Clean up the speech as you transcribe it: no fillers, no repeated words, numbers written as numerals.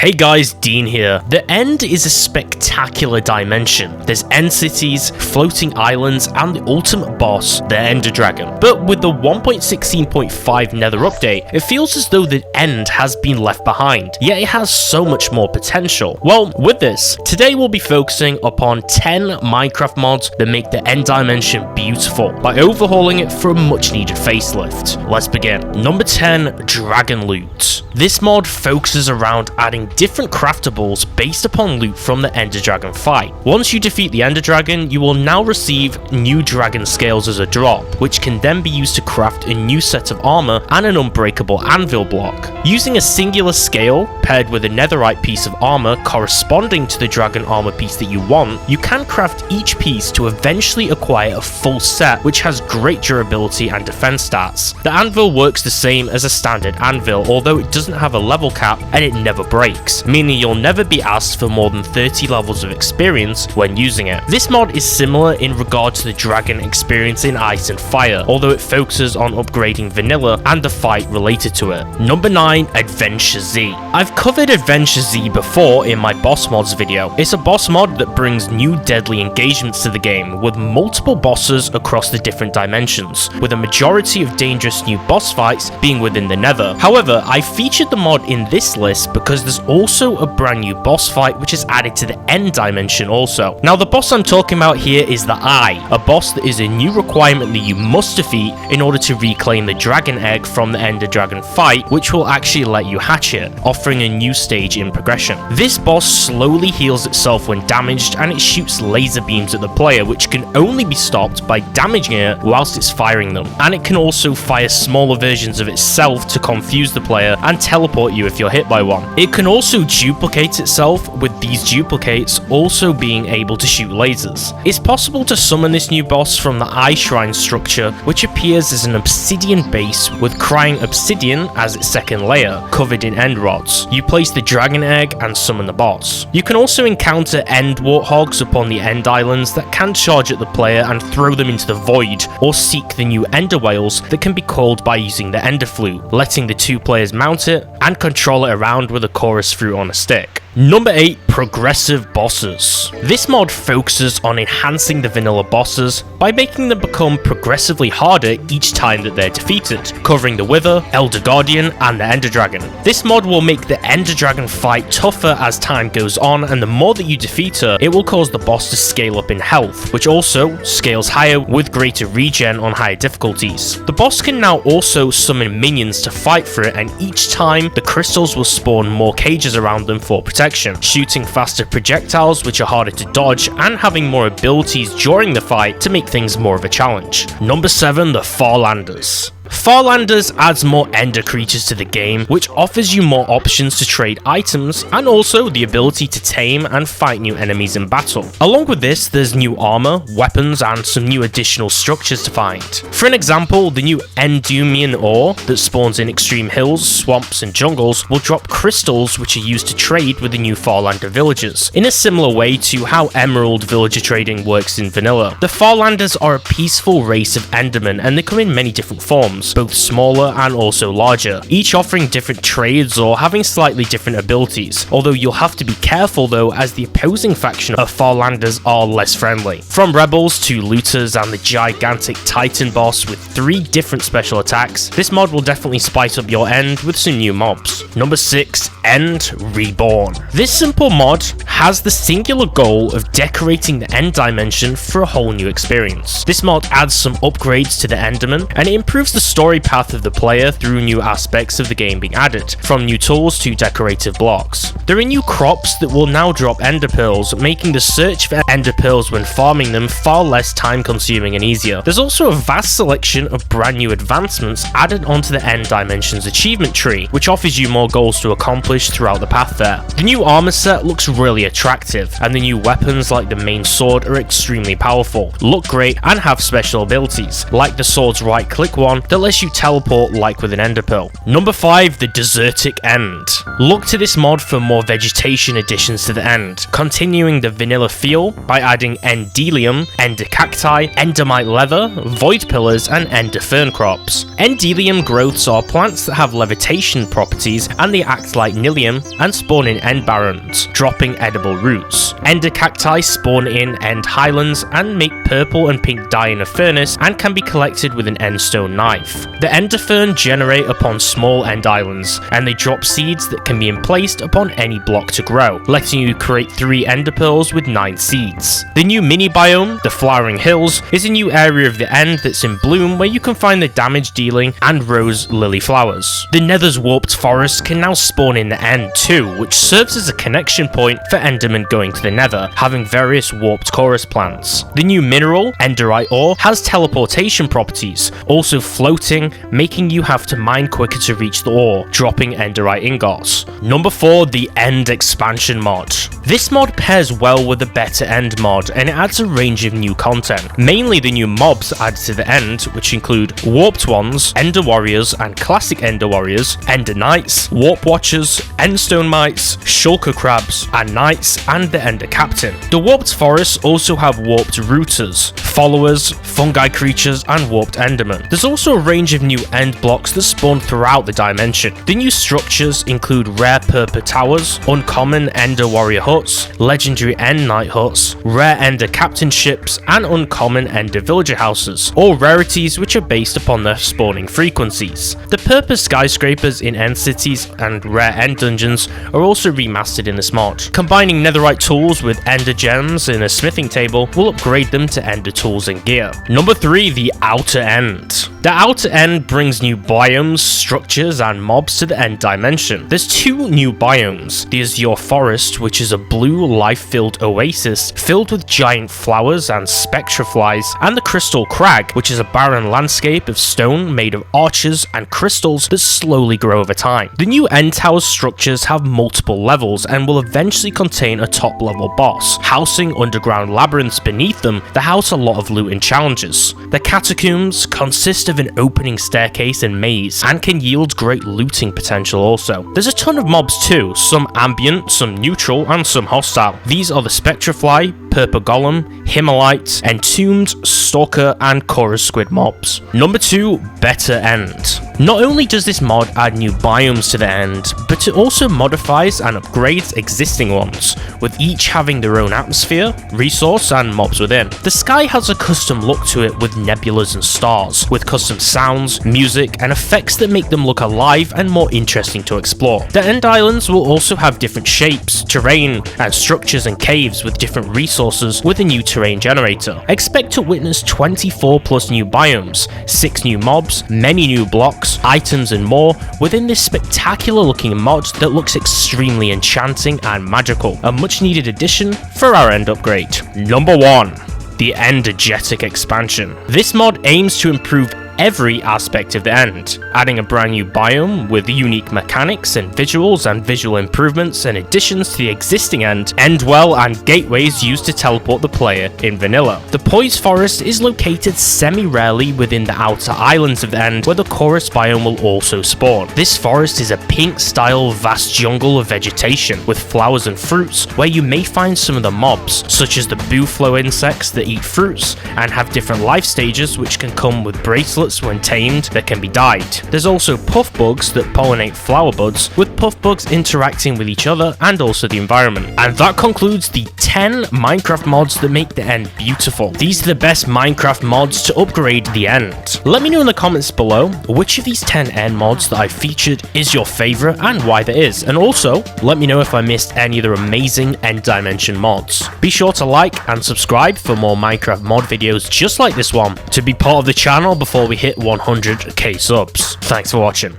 Hey guys, Dean here. The End is a spectacular dimension. There's end cities, floating islands, and the ultimate boss, the Ender Dragon. But with the 1.16.5 Nether update, it feels as though the End has been left behind, yet it has so much more potential. Well, with this, today we'll be focusing upon 10 Minecraft mods that make the End dimension beautiful by overhauling it for a much needed facelift. Let's begin. Number 10, DragonLoot. This mod focuses around adding different craftables based upon loot from the Ender Dragon fight. Once you defeat the Ender Dragon, you will now receive new dragon scales as a drop, which can then be used to craft a new set of armor and an unbreakable anvil block. Using a singular scale paired with a netherite piece of armor corresponding to the dragon armor piece that you want, you can craft each piece to eventually acquire a full set which has great durability and defense stats. The anvil works the same as a standard anvil, although it doesn't have a level cap and it never breaks, meaning you'll never be asked for more than 30 levels of experience when using it. This mod is similar in regard to the dragon experience in Ice and Fire, although it focuses on upgrading vanilla and the fight related to it. Number 9, AdventureZ. I've covered AdventureZ before in my boss mods video. It's a boss mod that brings new deadly engagements to the game with multiple bosses across the different dimensions, with a majority of dangerous new boss fights being within the Nether. However, I featured the mod in this list because there's also a brand new boss fight which is added to the End dimension also. Now the boss I'm talking about here is the Eye, a boss that is a new requirement that you must defeat in order to reclaim the dragon egg from the Ender Dragon fight, which will actually let you hatch it, offering a new stage in progression. This boss slowly heals itself when damaged, and it shoots laser beams at the player which can only be stopped by damaging it whilst it's firing them, and it can also fire smaller versions of itself to confuse the player and teleport you if you're hit by one. It can also duplicate itself, with these duplicates also being able to shoot lasers. It's possible to summon this new boss from the Eye Shrine structure, which appears as an obsidian base with crying obsidian as its second layer, covered in end rods. You place the dragon egg and summon the boss. You can also encounter end warthogs upon the end islands that can charge at the player and throw them into the void, or seek the new ender whales that can be called by using the ender flute, letting the two players mount it and control it around with a chorus fruit on a stick. Number 8, progressive bosses. This mod focuses on enhancing the vanilla bosses by making them become progressively harder each time that they're defeated, covering the Wither, Elder Guardian, and the Ender Dragon. This mod will make the Ender Dragon fight tougher as time goes on, and the more that you defeat her, it will cause the boss to scale up in health, which also scales higher with greater regen on higher difficulties. The boss can now also summon minions to fight for it, and each time the crystals will spawn more cages around them for protection, shooting faster projectiles which are harder to dodge, and having more abilities during the fight to make things more of a challenge. Number 7, the Farlanders. Farlanders adds more ender creatures to the game, which offers you more options to trade items and also the ability to tame and fight new enemies in battle. Along with this, there's new armor, weapons, and some new additional structures to find. For an example, the new Endumian ore that spawns in extreme hills, swamps, and jungles will drop crystals which are used to trade with the new Farlander villagers, in a similar way to how emerald villager trading works in vanilla. The Farlanders are a peaceful race of endermen, and they come in many different forms, both smaller and also larger, each offering different trades or having slightly different abilities, although you'll have to be careful though, as the opposing faction of Farlanders are less friendly. From rebels to looters and the gigantic titan boss with 3 different special attacks, this mod will definitely spice up your End with some new mobs. Number 6, End Reborn. This simple mod has the singular goal of decorating the End dimension for a whole new experience. This mod adds some upgrades to the Enderman, and it improves the story path of the player through new aspects of the game being added, from new tools to decorative blocks. There are new crops that will now drop ender pearls, making the search for ender pearls when farming them far less time consuming and easier. There's also a vast selection of brand new advancements added onto the End dimension's achievement tree, which offers you more goals to accomplish throughout the path there. The new armor set looks really attractive, and the new weapons like the main sword are extremely powerful, look great, and have special abilities, like the sword's right click one that lets you teleport like with an ender pearl. Number 5, the Desertic End. Look to this mod for more vegetation additions to the end, continuing the vanilla feel by adding Endelium, Ender Cacti, Endermite Leather, Void Pillars, and Ender Fern crops. Endelium growths are plants that have levitation properties and they act like Nilium and spawn in end barrens, dropping edible roots. Ender Cacti spawn in end highlands and make purple and pink dye in a furnace and can be collected with an endstone knife. The Ender Fern generate upon small end islands and they drop seeds that can be emplaced upon any block to grow, letting you create 3 ender pearls with 9 seeds. The new mini biome, the Flowering Hills, is a new area of the end that's in bloom where you can find the damage dealing and rose lily flowers. The Nether's warped forest can now spawn in the end too, which serves as a connection point for endermen going to the Nether, having various warped chorus plants. The new mineral, Enderite ore, has teleportation properties, also floating, making you have to mine quicker to reach the ore, dropping Enderite ingots. Number 4, the End Expansion mod. This mod pairs well with the Betterend mod and it adds a range of new content, mainly the new mobs added to the end, which include warped ones, ender warriors and classic ender warriors, ender knights, warp watchers, endstone mites, shulker crabs and knights, and the ender captain. The warped forests also have warped rooters, followers, fungi creatures and warped endermen. There's also a range of new end blocks that spawn throughout the dimension. The new structures include rare purple towers, uncommon ender warrior huts, legendary end knight huts, rare ender captain ships, and uncommon ender villager houses, all rarities which are based upon their spawning frequencies. The purple skyscrapers in end cities and rare end dungeons are also remastered in this mod. Combining netherite tools with ender gems in a smithing table will upgrade them to ender tools and gear. Number 3, the Outer End. The Outer End brings new biomes, structures, and mobs to the end dimension. There's 2 new biomes. The Azure Forest, which is a blue, life-filled oasis filled with giant flowers and spectra flies, and the Crystal Crag, which is a barren landscape of stone made of arches and crystals that slowly grow over time. The new end tower structures have multiple levels and will eventually contain a top-level boss, housing underground labyrinths beneath them that house a lot of loot and challenges. The catacombs consist of an opening staircase and maze, and can yield great looting potential also. There's a ton of mobs too, some ambient, some neutral, and some hostile. These are the Spectrafly, Purple Golem, Himmelite, Entombed, Stalker, and Chorus Squid mobs. Number 2, Betterend. Not only does this mod add new biomes to the end, but it also modifies and upgrades existing ones, with each having their own atmosphere, resource, and mobs within. The sky has a custom look to it with nebulas and stars, with custom sounds, music, and effects that make them look alive and more interesting to explore. The end islands will also have different shapes, terrain, and structures and caves with different resources with a new terrain generator. Expect to witness 24 plus new biomes, 6 new mobs, many new blocks, items and more within this spectacular looking mod that looks extremely enchanting and magical, a much needed addition for our end upgrade. Number 1, the Endergetic Expansion. This mod aims to improve every aspect of the end, adding a brand new biome with unique mechanics and visual improvements and additions to the existing end well, and gateways used to teleport the player in vanilla. The Poise Forest is located semi-rarely within the outer islands of the end, where the chorus biome will also spawn. This forest is a pink-style vast jungle of vegetation with flowers and fruits, where you may find some of the mobs, such as the buflo insects that eat fruits and have different life stages which can come with bracelets when tamed that can be dyed. There's also puff bugs that pollinate flower buds, with puff bugs interacting with each other and also the environment. And that concludes the 10 Minecraft mods that make the end beautiful. These are the best Minecraft mods to upgrade the end. Let me know in the comments below which of these 10 end mods that I featured is your favorite and why that is, and also let me know if I missed any other amazing end dimension mods. Be sure to like and subscribe for more Minecraft mod videos just like this one to be part of the channel before we hit 100k subs. Thanks for watching.